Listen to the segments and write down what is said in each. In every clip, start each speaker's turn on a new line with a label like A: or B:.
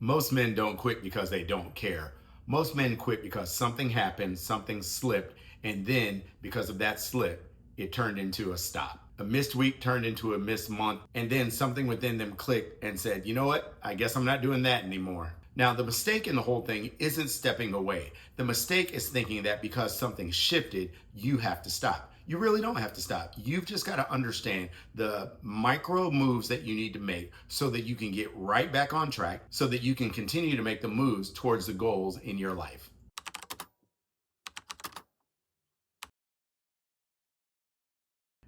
A: Most men don't quit because they don't care. Most men quit because something happened, something slipped, and then because of that slip, it turned into a stop. A missed week turned into a missed month, and then something within them clicked and said, you know what? I guess I'm not doing that anymore. Now, the mistake in the whole thing isn't stepping away. The mistake is thinking that because something shifted, you have to stop. You really don't have to stop. You've just got to understand the micro moves that you need to make so that you can get right back on track, so that you can continue to make the moves towards the goals in your life.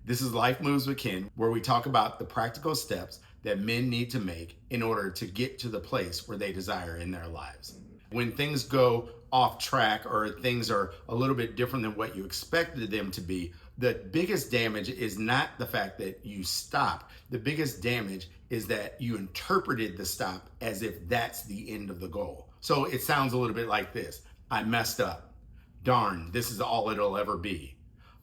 A: This is Life Moves with Ken, where we talk about the practical steps that men need to make in order to get to the place where they desire in their lives. When things go off track or things are a little bit different than what you expected them to be, the biggest damage is not the fact that you stop. The biggest damage is that you interpreted the stop as if that's the end of the goal. So it sounds a little bit like this. I messed up. Darn, this is all it'll ever be.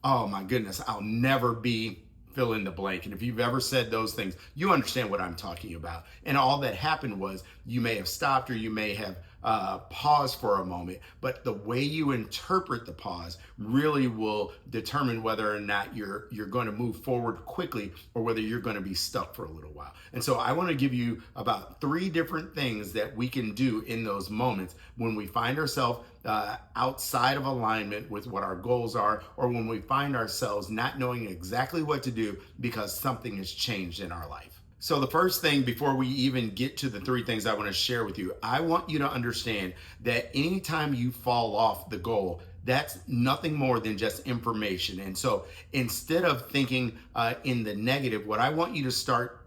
A: Oh my goodness, I'll never be fill in the blank. And if you've ever said those things, you understand what I'm talking about. And all that happened was you may have stopped or you may have paused for a moment, but the way you interpret the pause really will determine whether or not you're going to move forward quickly or whether you're going to be stuck for a little while. And so I want to give you about 3 different things that we can do in those moments when we find ourselves outside of alignment with what our goals are, or when we find ourselves not knowing exactly what to do because something has changed in our life. So the first thing, before we even get to the 3 things I want to share with you, I want you to understand that anytime you fall off the goal, that's nothing more than just information. And so instead of thinking in the negative, what I want you to start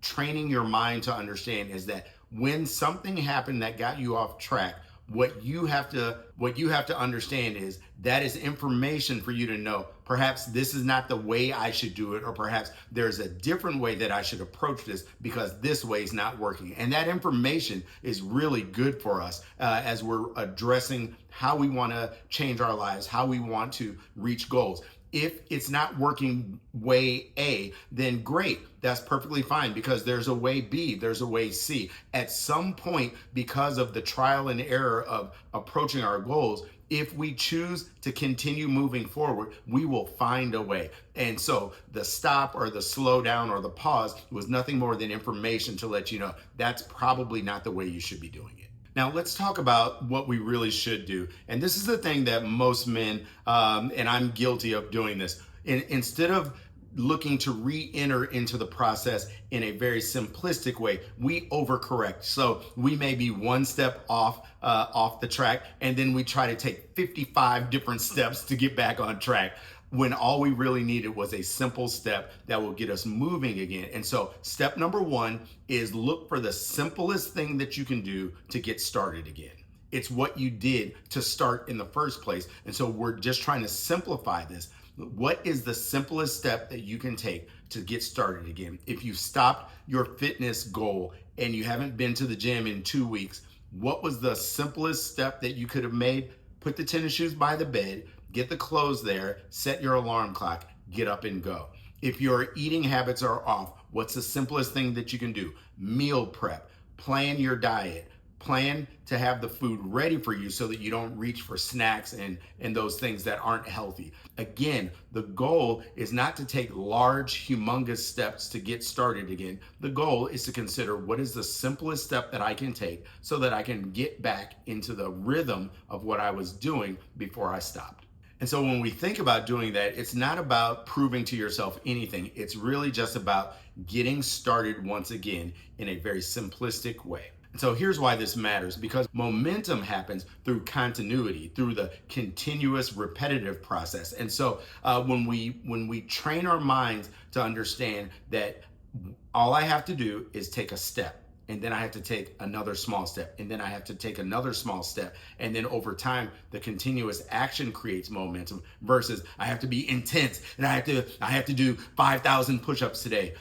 A: training your mind to understand is that when something happened that got you off track, what you have to understand is that is information for you to know. Perhaps this is not the way I should do it, or perhaps there's a different way that I should approach this because this way is not working. And that information is really good for us as we're addressing how we want to change our lives, how we want to reach goals. If it's not working way A, then great. That's perfectly fine because there's a way B, there's a way C. At some point, because of the trial and error of approaching our goals, if we choose to continue moving forward, we will find a way. And so the stop or the slow down or the pause was nothing more than information to let you know that's probably not the way you should be doing it. Now, let's talk about what we really should do. And this is the thing that most men, and I'm guilty of doing this, instead of looking to re-enter into the process in a very simplistic way, we overcorrect. So we may be one step off the track, and then we try to take 55 different steps to get back on track, when all we really needed was a simple step that will get us moving again. And so step number 1 is look for the simplest thing that you can do to get started again. It's what you did to start in the first place. And so we're just trying to simplify this. What is the simplest step that you can take to get started again? If you stopped your fitness goal and you haven't been to the gym in 2 weeks, what was the simplest step that you could have made? Put the tennis shoes by the bed, get the clothes there, set your alarm clock, get up and go. If your eating habits are off, what's the simplest thing that you can do? Meal prep, plan your diet, plan to have the food ready for you so that you don't reach for snacks and those things that aren't healthy. Again, the goal is not to take large, humongous steps to get started again. The goal is to consider what is the simplest step that I can take so that I can get back into the rhythm of what I was doing before I stopped. And so when we think about doing that, it's not about proving to yourself anything. It's really just about getting started once again in a very simplistic way. And so here's why this matters, because momentum happens through continuity, through the continuous repetitive process. And so when we train our minds to understand that all I have to do is take a step, and then I have to take another small step, and then I have to take another small step, and then over time the continuous action creates momentum versus I have to be intense and I have to do 5,000 push-ups today.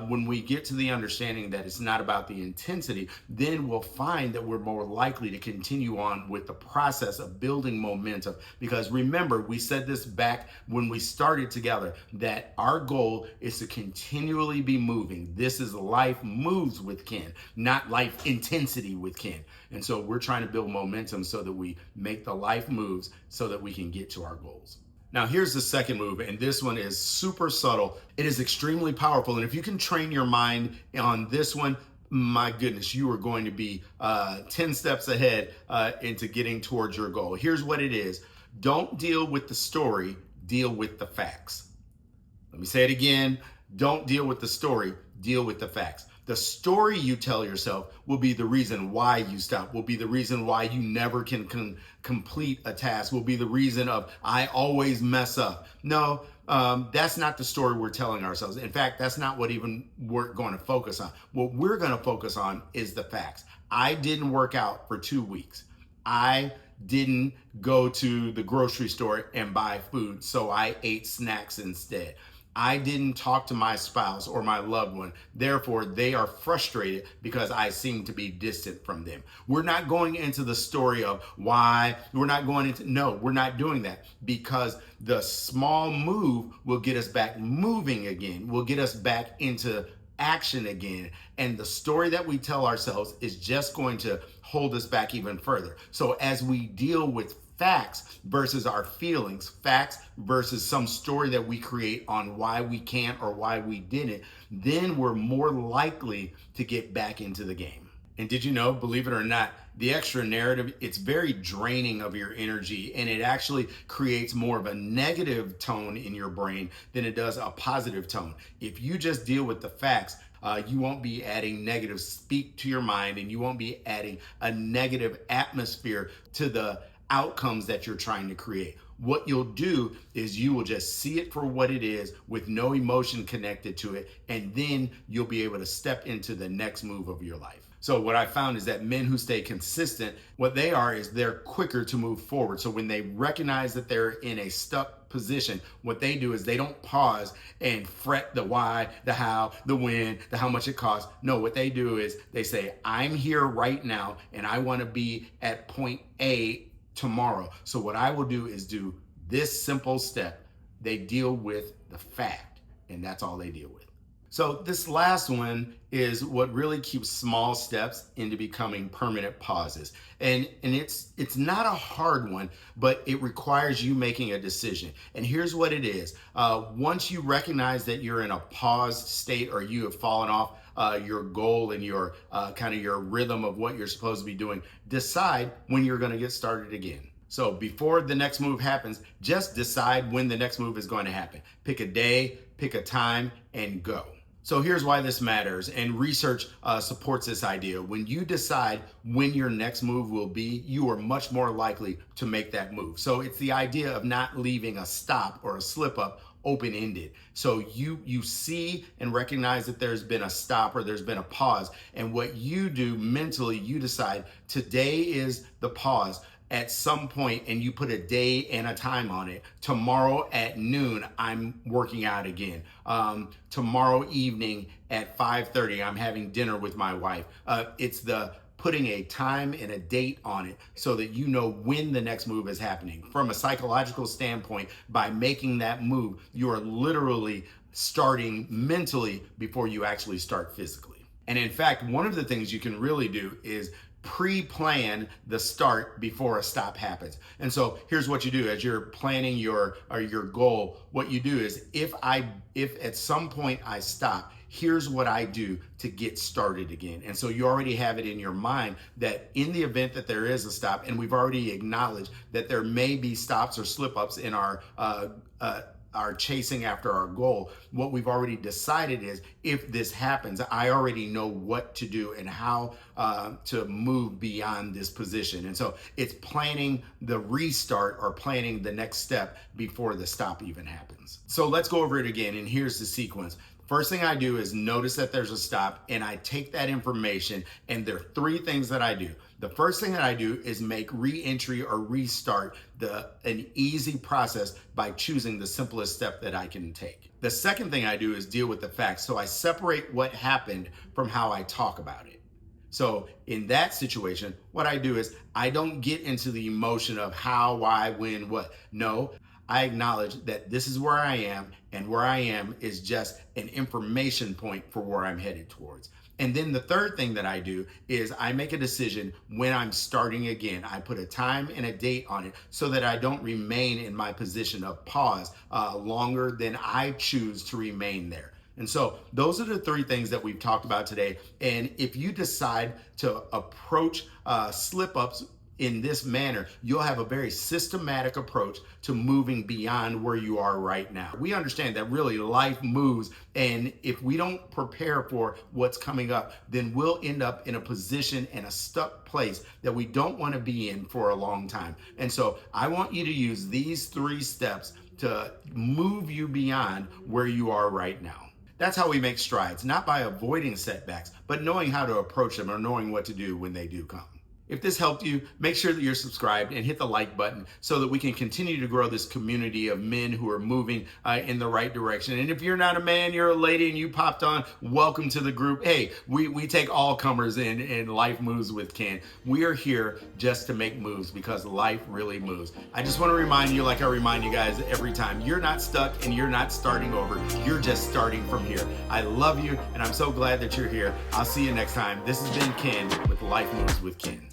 A: When we get to the understanding that it's not about the intensity, then we'll find that we're more likely to continue on with the process of building momentum. Because remember, we said this back when we started together, that our goal is to continually be moving. This is Life Moves with Ken. not life intensity with Ken. And so we're trying to build momentum so that we make the life moves so that we can get to our goals. Now, here's the second move, and this one is super subtle. It is extremely powerful. And if you can train your mind on this one, my goodness, you are going to be 10 steps ahead into getting towards your goal. Here's what it is. Don't deal with the story, deal with the facts. Let me say it again. Don't deal with the story, deal with the facts. The story you tell yourself will be the reason why you stop, will be the reason why you never can complete a task, will be the reason of I always mess up. No, that's not the story we're telling ourselves. In fact, that's not what even we're going to focus on. What we're going to focus on is the facts. I didn't work out for 2 weeks. I didn't go to the grocery store and buy food, so I ate snacks instead. I didn't talk to my spouse or my loved one. Therefore, they are frustrated because I seem to be distant from them. We're not going into the story of why. We're not going into, no, we're not doing that, because the small move will get us back moving again, will get us back into action again. And the story that we tell ourselves is just going to hold us back even further. So as we deal with facts versus our feelings, facts versus some story that we create on why we can't or why we didn't, then we're more likely to get back into the game. And did you know, believe it or not, the extra narrative, it's very draining of your energy, and it actually creates more of a negative tone in your brain than it does a positive tone. If you just deal with the facts, you won't be adding negative speak to your mind, and you won't be adding a negative atmosphere to the outcomes that you're trying to create. What you'll do is you will just see it for what it is with no emotion connected to it, and then you'll be able to step into the next move of your life. So what I found is that men who stay consistent, what they are is they're quicker to move forward. So when they recognize that they're in a stuck position, what they do is they don't pause and fret the why, the how, the when, the how much it costs. No, what they do is they say, I'm here right now and I want to be at point A tomorrow. So what I will do is do this simple step. They deal with the fact, and that's all they deal with. So this last one is what really keeps small steps into becoming permanent pauses. And it's not a hard one, but it requires you making a decision. And here's what it is. Once you recognize that you're in a paused state, or you have fallen off your goal and your kind of your rhythm of what you're supposed to be doing, decide when you're going to get started again. So before the next move happens, just decide when the next move is going to happen. Pick a day, pick a time, and go. So here's why this matters, and research supports this idea. When you decide when your next move will be, you are much more likely to make that move. So it's the idea of not leaving a stop or a slip up open-ended. So you see and recognize that there's been a stop or there's been a pause, and what you do mentally, you decide today is the pause. At some point, and you put a day and a time on it. Tomorrow at noon, I'm working out again. Tomorrow evening at 5:30, I'm having dinner with my wife. It's the putting a time and a date on it so that you know when the next move is happening. From a psychological standpoint, by making that move, you are literally starting mentally before you actually start physically. And in fact, one of the things you can really do is pre-plan the start before a stop happens. And so here's what you do as you're planning your goal. What you do is if at some point I stop, here's what I do to get started again. And so you already have it in your mind that in the event that there is a stop, and we've already acknowledged that there may be stops or slip-ups in our chasing after our goal, what we've already decided is if this happens, I already know what to do and how to move beyond this position. And so it's planning the restart or planning the next step before the stop even happens. So let's go over it again, and here's the sequence. First thing I do is notice that there's a stop, and I take that information, and there are 3 things that I do. The first thing that I do is make re-entry or restart an easy process by choosing the simplest step that I can take. The second thing I do is deal with the facts. So I separate what happened from how I talk about it. So in that situation, what I do is I don't get into the emotion of how, why, when, what. No, I acknowledge that this is where I am, and where I am is just an information point for where I'm headed towards. And then the third thing that I do is I make a decision when I'm starting again. I put a time and a date on it so that I don't remain in my position of pause longer than I choose to remain there. And so those are the three things that we've talked about today. And if you decide to approach slip ups in this manner, you'll have a very systematic approach to moving beyond where you are right now. We understand that really life moves, and if we don't prepare for what's coming up, then we'll end up in a position and a stuck place that we don't want to be in for a long time. And so I want you to use these 3 steps to move you beyond where you are right now. That's how we make strides, not by avoiding setbacks, but knowing how to approach them or knowing what to do when they do come. If this helped you, make sure that you're subscribed and hit the like button so that we can continue to grow this community of men who are moving in the right direction. And if you're not a man, you're a lady and you popped on, welcome to the group. Hey, we take all comers in Life Moves with Ken. We are here just to make moves because life really moves. I just want to remind you, like I remind you guys every time, you're not stuck and you're not starting over. You're just starting from here. I love you and I'm so glad that you're here. I'll see you next time. This has been Ken with Life Moves with Ken.